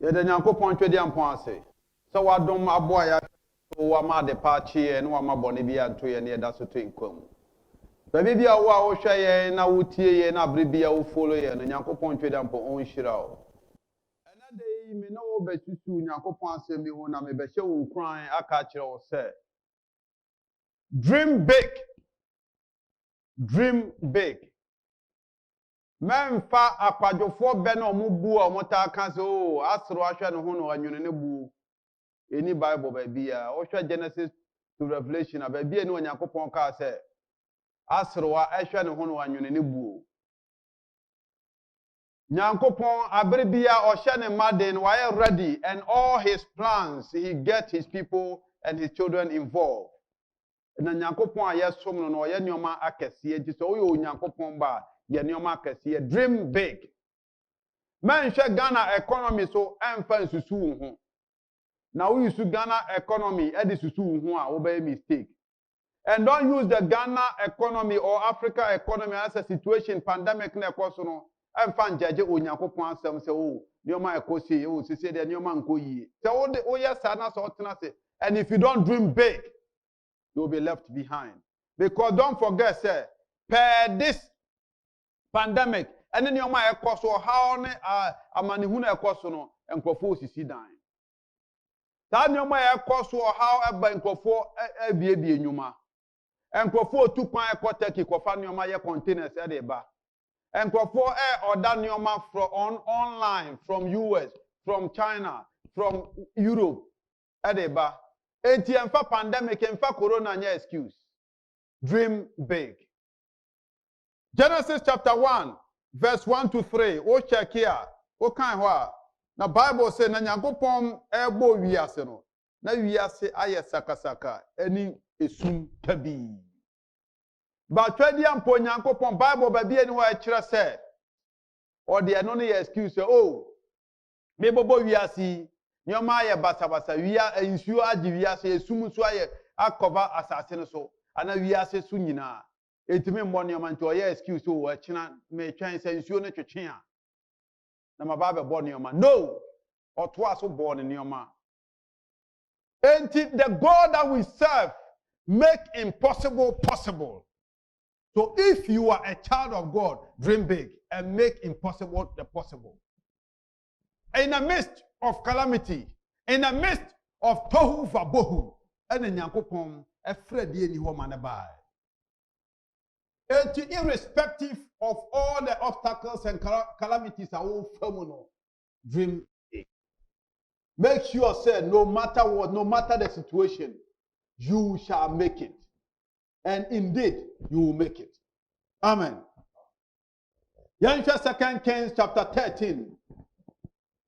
Ye de Nyankopɔn twedi ampon ase. So wadom aboa ya wa ma de pa chie no wa ma bone bi anto ye ne da so to nkwam. Baby bia wo a wo hwɛ ye na wotie ye na bere bia wo follow ye no Nyankopɔn twedi ampon on hyira wo. Ena de me na wo betutu Nyankopɔn asɛm bi ho na me be hye wo nkran aka kyerɛ wo sɛ dream big. Dream big. Memfa akwadwofoɔ bɛ na ɔmo bu a ɔmo ta ka sɛ o asoro ahwɛ ne ho na anwene ne bu eni Bible baabi a ɔhwɛ Genesis to Revelation a baabi eni Onyankopɔn ka sɛ asoro a ɛhwɛ ne ho na anwene ne bu Nyankopɔn abere bia ɔhwɛ ne mma den wayɛ ready and all his plans he get his people and his children involved na Nyankopɔn a yɛsom no na ɔyɛ nneɛma akɛseɛ nti sɛ ɔyɛ Onyankopɔn ba yɛ nneɛma akɛseɛ dream big menhwɛ Ghana economy so ɛmfa nsusu wo ho na wo use Ghana economy ɛde susu wo ho a wo bɛyɛ mistake and don't use the Ghana economy or Africa economy as a situation pandemic na ɛkɔ so no ɛmfa njɛgye Onyankopɔn asɛm sɛ o nneɛma ɛkɔ sie o sisi de nneɛma nkɔ yie sɛ wo de woyɛ saa na sɛ ɔtena se and if you don't dream big you will be left behind because don't forget say per this pandemic and then your ma ekɔ so how ne amanihu na ekɔ so no nkɔfo osisi dan saa ne ma ekɔ so how eba nkɔfo ebiebie nyuma nkɔfo otu kwan ekɔ Turkey kɔfa ne ma yɛ containers e de ba nkɔfo order ne ma from online from US from China from Europe e de ba enti emfa pandemic emfa corona nya excuse dream big. Genesis chapter 1, verse 1 to 3. O check here. O kan ho a. Na Bible say na Nyankopɔn ebo wiase no. Na wiase aye sakasaka ani esum tabi. Ba twedi ampo Nyankopɔn Bible ba bia ni ho a kyerɛ sɛ o de no no excuse oh me bobo wiase nyoma aye basabasa wia nsuo agi wiase esum so aye akɔba asase no so ana wiase so nyinaa etimi mmɔ nneɛma nti ɔyɛ excuse o ɛkyena me twɛn sɛ nsuo no twetwe a na maba bɛbɔ nneɛma no ɔtoa so bɔ ne nneɛma enti the God that we serve make impossible possible. So if you are a child of God, dream big and make impossible the possible. In the midst of calamity, in the midst of tohu vabohu, ɛna Nyankopɔn ɛfrɛ die ni hɔ ma ne baa. And irrespective of all the obstacles and calamities I will no dream big. Make sure say no matter what, no matter the situation, you shall make it. And indeed, you will make it. Amen. Yansha 2 Kings chapter 13,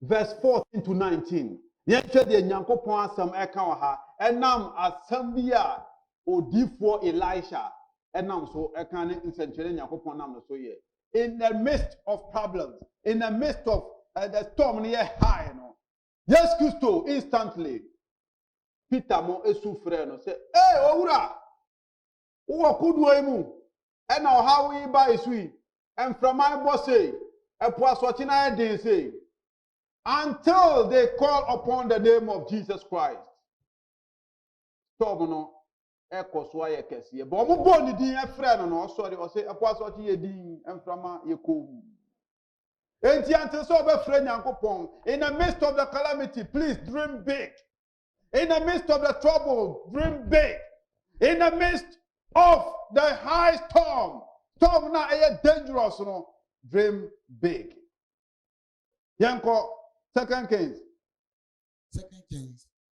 verse 14 to 19. Yansha de Nyankopɔn asɛm ɛka wɔ ha. Ɛnam asɛm bi a odiifoɔ Elisha enam so ekane nsenkyere Nyankopɔn nam no so ye in the midst of problems in the midst of the storm near high no yes Christo instantly Peter mo esu frɛ no say eh owura wo kuduo imu e na ohawo yi ba esu yi emframan bo say epo asochi na den say until they call upon the name of Jesus Christ storm no ekɔ so ayɛ kɛseɛ bɔ ɔmo bɔ ne din ɛfrɛ no no ɔsɔre ɔsɛ ɛkɔ asɔkye yɛ din ɛmframa yɛ kom enti ante sɛ ɔbɛfrɛ Nyankopɔn in the midst of the calamity please dream big in the midst of the trouble dream big in the midst of the high storm na ɛyɛ dangerous no dream big yɛnkɔ 2 Kings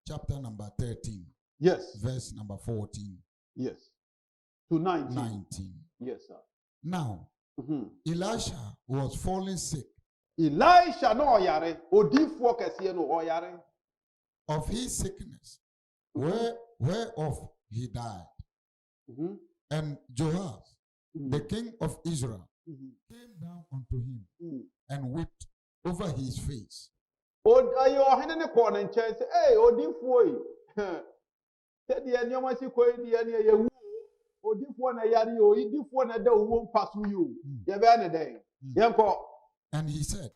chapter number 13. Yes. Verse number 14. Yes. To 19. 19. Yes, sir. Now, Elisha was falling sick. Elisha no oyare. Odifuo kesiye no oyare. Of his sickness, whereof he died. And Jehoash, the king of Israel, came down unto him and wept over his face. Ayo ohene ne ko ne nkyɛn sɛ eh odifuo yi sɛdeɛ nneɛma si kɔ yi deɛ ne yɛ wu odifuo na yare yi odifuo na da owuo mpa so yi o yɛbɛyɛ ne dɛn yɛnkɔ and he said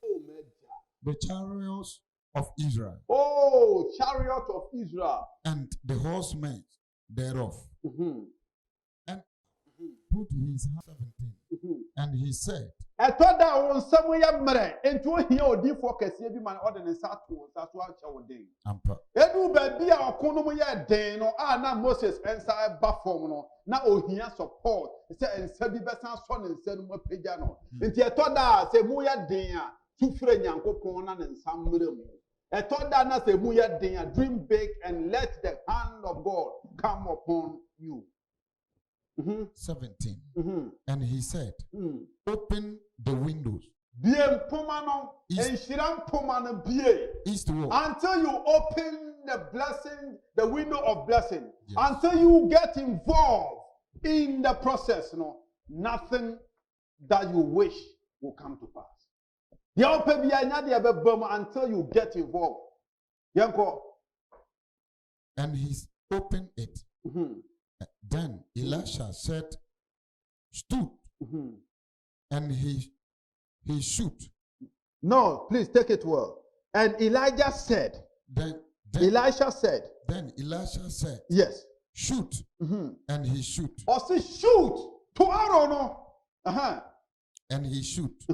the chariots of Israel, Oh, chariot of Israel. and the horsemen thereof. Mhm. And put his hand 17, and he said, Ɛtɔ da wo nsɛm yɛ mmerɛ nti ohia odiifoɔ kɛseɛ bi ma ɔde ne nsa ato wo nsa so akyɛ wo den. Ampa. Edu baabi a ɔko no mu yɛ den no a na Moses nsa ɛba fam no na ohia support sɛ nsa bi bɛsan sɔ ne nsa no mu apagya no. Nti ɛtɔ da a sɛ mu yɛ den a tufire Nyankopɔn na ne nsa mmerɛ mu. Ɛtɔ da na sɛ mu yɛ den a dream big and let the hand of God come upon you. 17. And he said, Mm. open the windows Bie mpoma no, enhyira mpoma no bie. eastward. Until you open the blessing, the window of blessing, Yes. until you get involved in the process, nothing that you wish will come to pass. Until you get involved. Yanko. And he opened it. Then Elisha said, stood, and he shoot. No, please take it well. And Elijah said, Elisha said, then Elisha said, yes. shoot, and he shoot. Or say shoot to arrow no. And he shoot.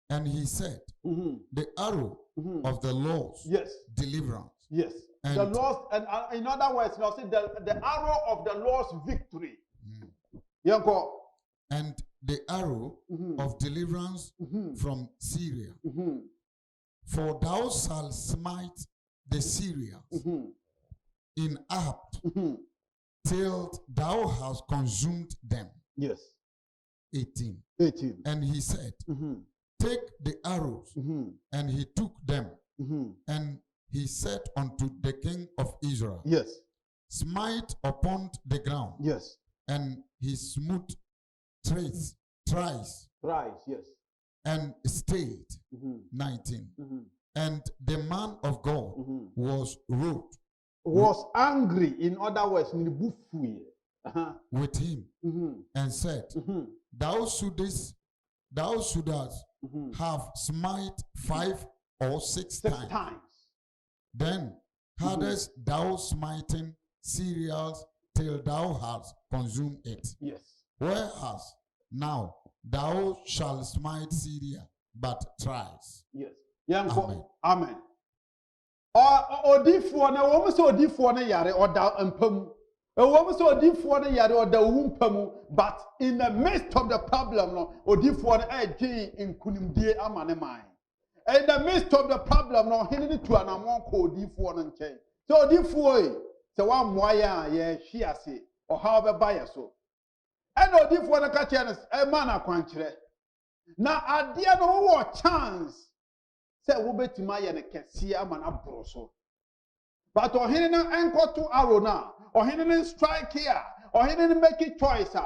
And he said, the arrow of the Lord's yes. deliverance. Yes. And the Lord's, and in other words, you see the arrow of the Lord's victory. Yanko. And the arrow of deliverance from Syria. For thou shalt smite the Syrians in Apt till thou hast consumed them. Yes. 18. And he said, take the arrows. And he took them. And he said unto the king of Israel, yes. smite upon the ground. Yes. And he smote thrice, yes. and stayed. 19. And the man of God was wroth. Was angry, in other words, with him, and said, thou shouldst have smite 5 or 6 times. Then hadst thou smitten Syria till thou hast consumed it. Yes. Whereas now thou shalt smite Syria but thrice. Yes. Yanko. Amen. Odifuo na wo mse odifuo na yare oda mpamu. Wo mse odifuo na yare oda wumpamu, but in the midst of the problem no odifuo na edwe nkunimdie amane man. In the midst of the problem no hinni to anamon ko odifuo no nchen. So odifuo e se wa moya ye hwe ase o ha obeba ye so. And odifuo na ka che no man akwankyere. Na ade no wo chance say wo betima ye ne kese ama na boro so. But ohene no enko to arrow na, ohene no strike here, ohene no make a choice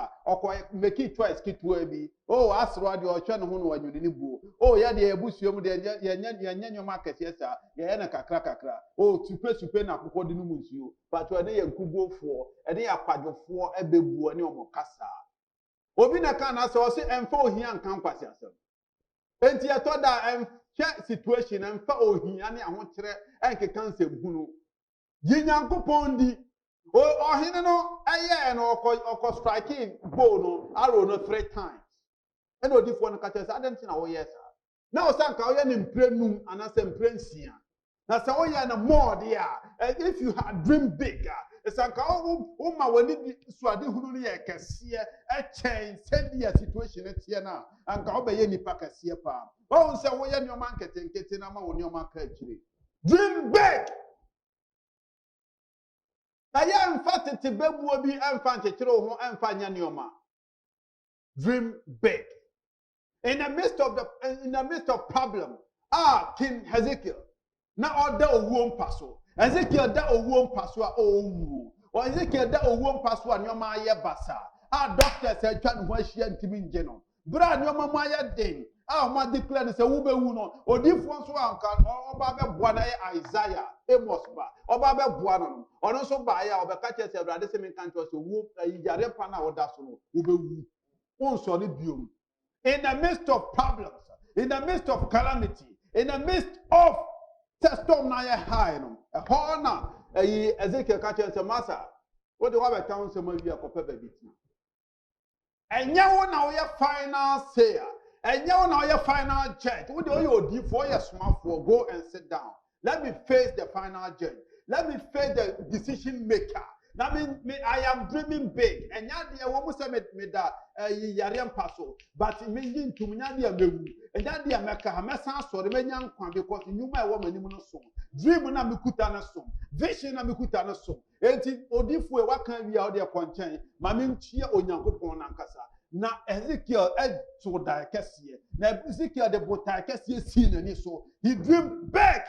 make a choice kitwa bi. Oh asro ade o hwe ne ho no wanyuni ni buo. Oh ye de ebusuom de ye nyoma kese sa, ye na kakra. Oh supe na akokodi no munsuo. But we dey yankugofo, e dey akwadwofo ebebuo ne omokasa. Obi na kan na se o se emfa ohia nkan kwase asem. Enti etoda emfa situation emfa ohia ne ahokyere enkeka nsem hunu. Yinyankopon di ohene no eye no okọ striking bow no arrow no 3 times. And odifo no kacha say adem na wo yes. Na o sanka wo ye ne mprenum anase mprensia. Na say wo ye na more there. If you had dream bigger, sanka wo ma wani suade hunu no ye kese e chen send your situation tie na anka wo be ye nipa kese pa. Wo say wo ye nyoma nkete na ma wo nyoma ka akire. Dream big. Aya mfa tete bebuo bi emfa nkekere ho emfa nya nyoma. Dream big. In the midst of problem, King Hezekiel na order owuo mpaso. Ezekiel da owuo mpaso a owu. O Ezekiel da owuo mpaso a nyoma aye basa. Doctors atwa no ho ahia ntimi nje no. Bra nyoma mu aye den. Ma declare say wo bewu no. Odifo nso anka oba be boa na Isaiah, Amos ba. Oba be boa no. Ono nso ba ya obeka che say Awurade se menka nto so wo yare pa na oda so no. Wo bewu. Wonso ne biom. In the midst of problems, in the midst of calamity, in the midst of Say storm na ye high no. A horna Ezekiel catch and say master. What do you have a town some of you are baby? And now now your final say. And now your final judge. What do you do for your smart for? Go and sit down. Let me face the final judge. Let me face the decision maker. Now I am dreaming big. And now the woman said me that yariam paso. But me to me now the mewu. And that the America hamasa so the menyan kwan because you my woman ni no so. Dream na mikuta na so. Vision na mikuta na so. Enti odifu e waka wi a de kwanchen. Ma me ntia onyankopon na nkasa. Na Ezekiel to die kesiye. Na Ezekiel de botai kesiye si na ni so. He dreamed big.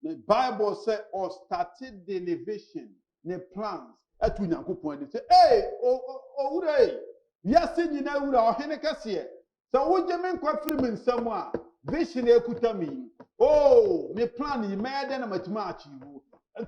The Bible said, or started the elevation, the plans. Etu nyankopon de say, hey, ure. Yes, you know, ure o hene kesiye. So wo je men kwa free me nsam a vision ekuta mi. Oh, me plan yi me de na matima achieve.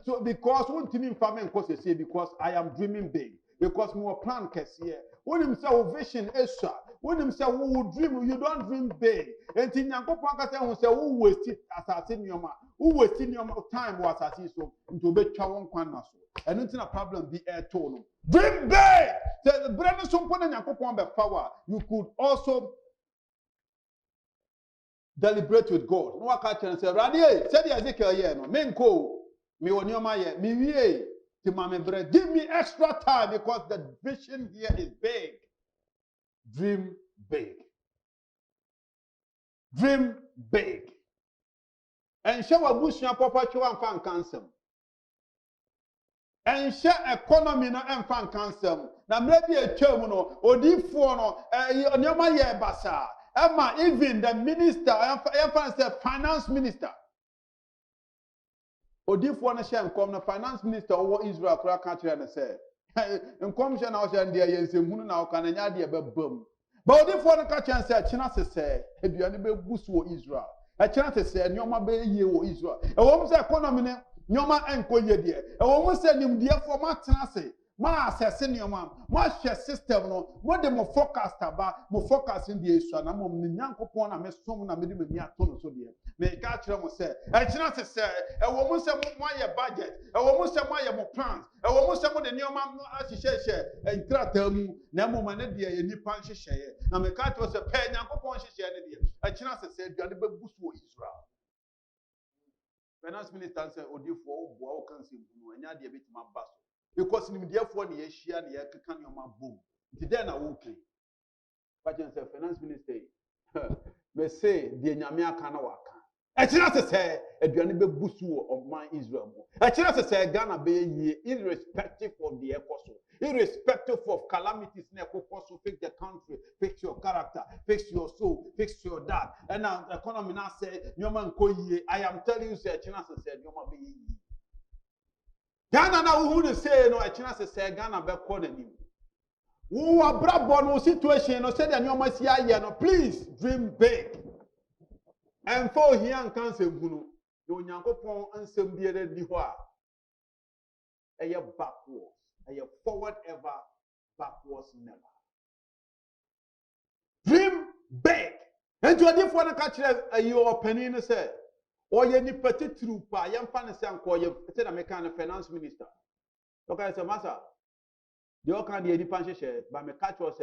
So because one thing in family cause say because I am dreaming big. Because more plan kesiye. When him say vision extra. When him say who dream, you don't dream big. And in nyankopon ka say who say who waste assassin nyoma. Who wasting your time was assassin so into be twa won kwan na so. And nothing a problem be air tone. Dream big. The brand so pon nyankopon be power. You could also deliberate with God. No waka chen say radie say the Ezekiel here no. Me nko me woni oma here. Me wie ti ma me bre. Give me extra time because the vision here is big. Dream big. Dream big. And show a bush na papa chwa fan cancel. And share economy na fan cancel. Na maybe a term no odifo no onyoma ye basa. Emma even the minister fan say finance minister. Odifo na share nkom na finance minister over Israel kura country na say. Nkom share na o share ndie yensehunu na o kan nya de bebam. But odifo na ka chan say china say eduane be busu wo Israel. A chance say nyoma be ye wo Israel. E wo say economy ne nyoma enkoye de. E wo say nimdie for matena say ma assess nyoma ma hwe system no mo de mo forecast aba mo forecast ndi Israel na mo nyankopon na me som na me de mani ato no so de. Me ka kire mo say e chance say e wo say mo aye budget e wo say mo aye mo plans e wo say mo de nyoma ahihye enkrata mu na mo ma ne de ye nipa nhyehyeye na me ka kire say pe nyankopon hyehyeye ne de. Chance say duane be busu Israel. Finance minister say odifo obo o kan se bunu anya de betima baso because nim de fo ne ye hia ne ye keka ne oma bom. Ti den na wo kan. But say finance minister me say de nyame aka na waka. Chance say aduane be busu of man Israel mo. Chance say Ghana be ye irrespective of the ekoso. Irrespective of calamities, fix the country, fix your character, fix your soul, fix your dad. And now the economy now say, I am telling you, say, China said, Yoma be ye. Ghana now who say, no, China said, Ghana be calling him. Who are brabon no situation, no, said, and you must hear, no, please dream big. And for here and cancer, you yanko pon and some bearded diwa. A year backwards. And you forward ever, backwards never. Dream big. And to a different catcher, your penny say, or you need petit trooper, young fan say, call you, said American finance minister. Okay, so master, the all kind of the punch share, but me catch was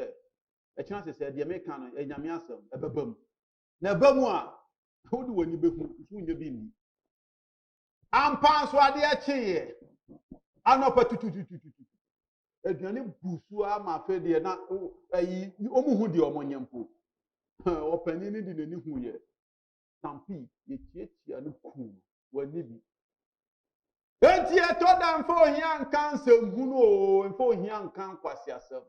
a chance said the American, a Yamiasum, a babum. Now, Bamwa, who do when you be who you be? I'm pants what they are cheer. I'm not Eduane busu ama fe de na omuhu de omonyampo opani ni de nani hu ye tampi ye tietia no ku wani bi enti e to dan fo hia nkan nsem hu no mfo hia nkan kwasi asem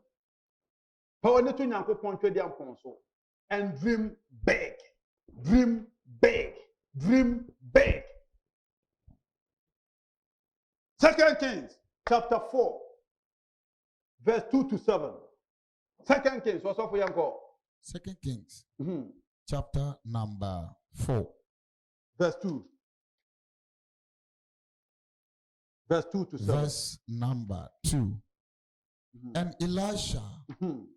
pa woni to nyankopon twedi ampon so and dream big, dream big, dream big. 2 Kings chapter 4 verse 2 to 7. 2 Kings, what's up for Yanko? 2 Kings, chapter number 4. Verse 2. Verse 2 to 7. Verse number 2. And Elisha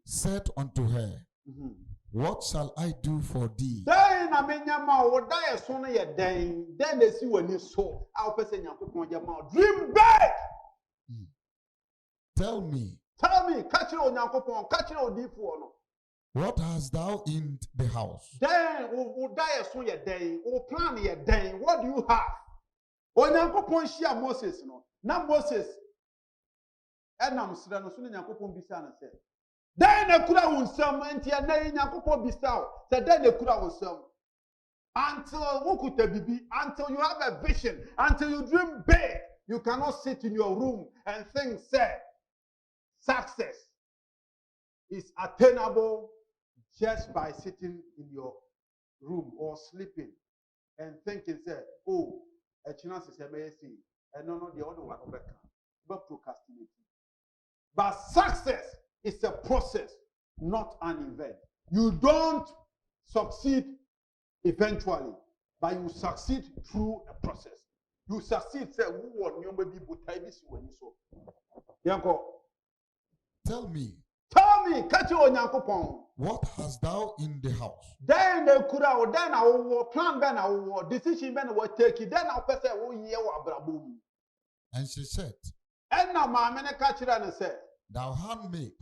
said unto her, what shall I do for thee? Say Then na menyama wo da ye so no ye den. Then they see when you so. I person Nyankopon ye ma. Dream big. Tell me, Catch it on Nyankopon, catch it on Difo no. what hast thou in the house? Then wo da ye so ye den. Wo plan ye den. What do you have? O Nyankopon shia Moses no. Na Moses enam sra no so ne Nyankopon bisa na se. Den na kura wo nsam enti na Nyankopon bisa o. Se den na kura wo nsam. Until wukuta bibi, until you have a vision, until you dream big, you cannot sit in your room and think, say, success is attainable just by sitting in your room or sleeping and thinking, say, oh, a chance is a mercy, and no, the other one over but procrastinating. But success is a process, not an event. You don't succeed eventually, but you succeed through a process. You succeed, say, who won your baby, but I miss you when you saw. Yanko, Tell me, catch you on Yankopon. what hast thou in the house? Then the Kura, then our plan, then our decision, then what take it, then our person will hear what Brabum. And she said, And now, my man, catch it and say, thou handmaid,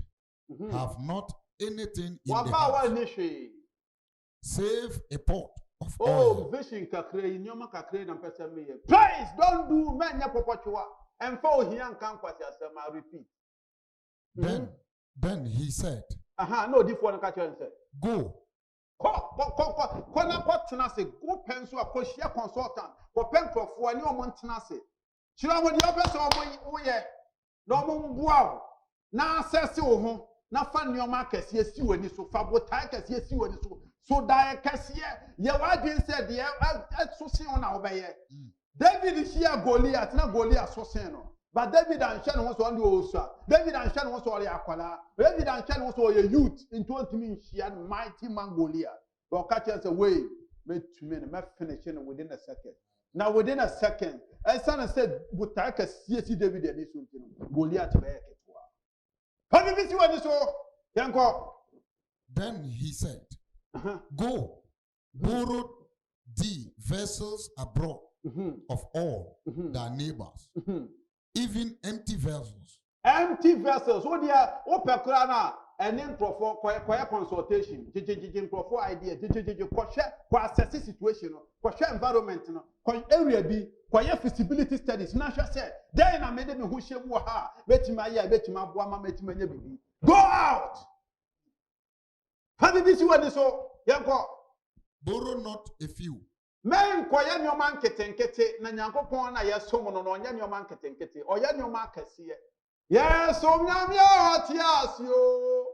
have not anything in what the about house, nation? save a pot of Oh, oil. vision kakre, nyoma kakre na person me. Please don't do man ya popachua. And for here and can quite I repeat. Then he said, No, this one catch and say. go. Go pencil a koshia consultant. Go pen for any montanase. Chira when the person no mumbuao. Na assess you na fan your market, yes, you and so fabotak, yes, you and so die cassia. Yeah, what did said, yeah, so see on our bay. David is here Goliath, not Goliath so seno. But David and Shannon was on the Osa. David and Shannon was all Aquala. David and Shannon was all a youth in 20 minutes. She had mighty man Goliath. But catch us away. Made 2 minutes, finishing within a second. Now, within a second, and son said, would take a CSC David and this Goliath. Have you seen what this all? Yanko. Then he said, go, borrow thee vessels abroad of all thy neighbors, even empty vessels. Empty vessels. What dear, open crana and then for quiet consultation. For idea. Assess situation. Environment. Area B. Quiet feasibility studies. Nasha said. Then I made me who she were her. Bet my ear. Bet my boama. Bet my baby. Go out. Have you seen what this all? Yanko. Borrow not a few. Men quiet your man kete na Nyankopon na yeso no no nya your man kete o ya your man kese yes omnyamia otiasio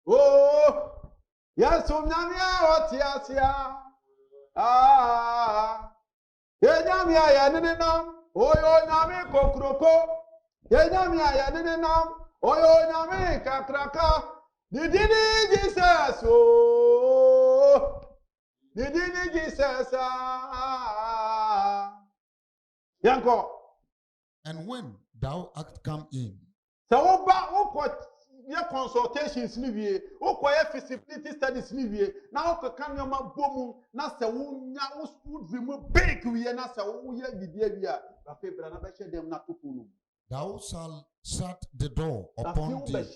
oh yes omnyamia otiasia yenyamia ya nenenam oyo nyame kokroko yenyamia ya nenenam oyo nyame kakraka didini Jesus oh didini Jesus Yanko. And when thou art come in, so your consultations live your feasibility studies live now can your man boom na se would remove big we na se wo ye bibia ba fe bra na be hye dem na topunu thou shalt shut the door upon thee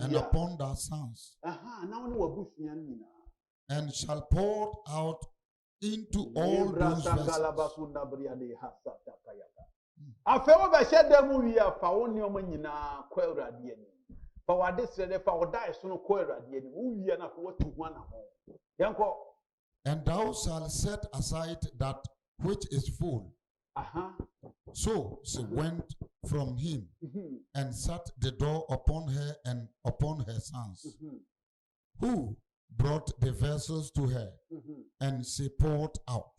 and upon thy sons, now no wabusua nyina and shall pour out into all those vessels. Afewo be hye dem wi afa wo ne omo nyina kwa urade ani fa wade sere fa wodai so no kwa urade ani wo wi na fa watu ho na ho yanko. And thou shalt set aside that which is full. So she went from him and shut the door upon her and upon her sons, who brought the vessels to her, and she poured out.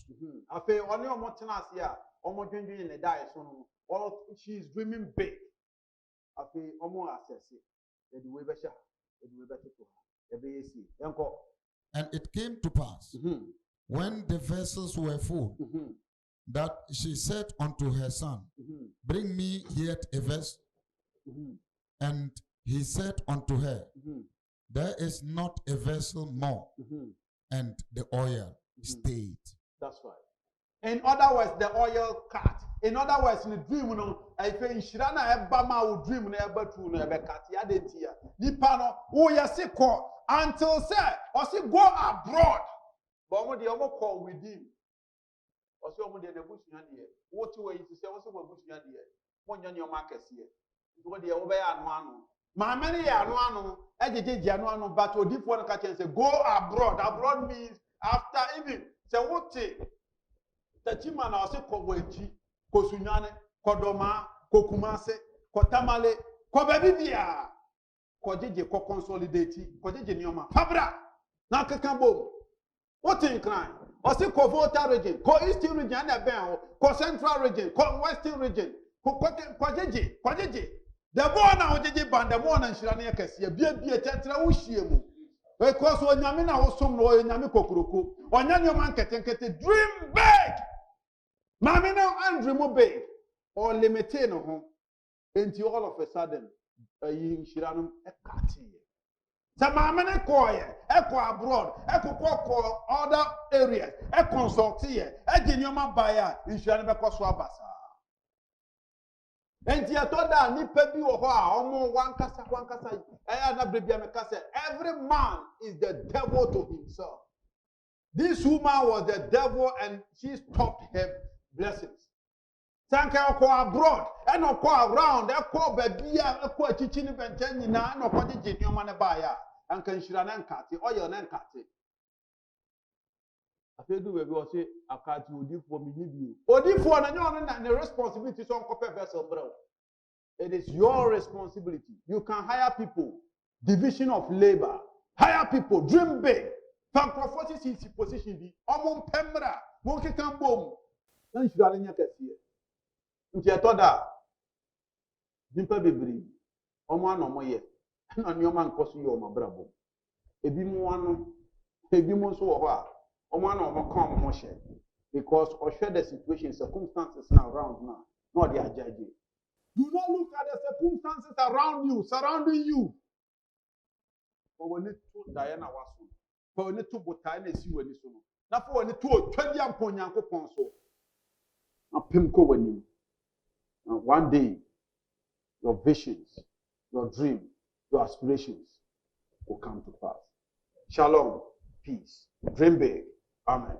Afe oni omo tenase a omo dwendwen ne dai so no all she's dreaming big. Afe omo assess the way be sha the way be to her be see yanko. And it came to pass when the vessels were full that she said unto her son, bring me yet a vessel. And he said unto her, there is not a vessel more. and the oil stayed. That's right. In other words, the oil cut. In other words, in the dream, I think Shirana Ebama will dream never true, never cut. Yadetia. Nipano, oh, yes, until say, or say go abroad. But what the other call within. Or so when the bush yan here. What way to say, also what bush yan here. One your markets here. What the obey and one. My many are one, educate Januano, but to deep one catch and say, go abroad. Abroad means after even. Say, what take? Tachima na ose kogwechi, kosunyane, kodoma, kokumase, kotamale, kobebibia, kojeje ko consolidate, kojeje nioma. Fabra, na kakambom. What in crime? Ose ko Volta region, ko Eastern region na ben, ko Central region, ko Western region, kojeje. The boy na ojeje band, the boy na nshirane yakasi, bia tetra wo hie because onyame na wo som no onyame kokuroko, onyame man ketenkete dream big. Mami now Andrew mo big or limite no ho. Enti all of a sudden, yi nshirano ekati. Sa mami ne koye, eko abroad, eko other areas, e consult here, e ginyoma baya, nshirano be so abasa. Enti atoda nipa bi wo ho a omo wankasa na brebia meka say every man is the devil to himself. This woman was the devil and she stopped her blessings. Sanka oko abroad and oko around eko babia eko achichi ni benten nyina na oko gye nyoma ne ba ya anka nhira na nkate oyo na nkate afedu we bi o say akati odifo mi ni bi odifo na nyo na the responsibility so nkope vessel bro. It is your responsibility. You can hire people, division of labor, hire people, dream big. Fankrofoti is position bi omon pemra won kekan bom na nhira nya kase nti etoda dimpa bebri omo anomo ye na nioma nkoso ye omo brabo ebi mu ano ebi mu so wo ho a omo anomo kan omo hye because or share the situation circumstances now around now not the ajaje. Do not look at the circumstances around you surrounding you. But when it to Diana was so, but when it to Botai na si wani so no na for when it to otwadi ampon Nyankopon so na pemko wani. And one day, your visions, your dream, your aspirations will come to pass. Shalom, peace, dream big. Amen.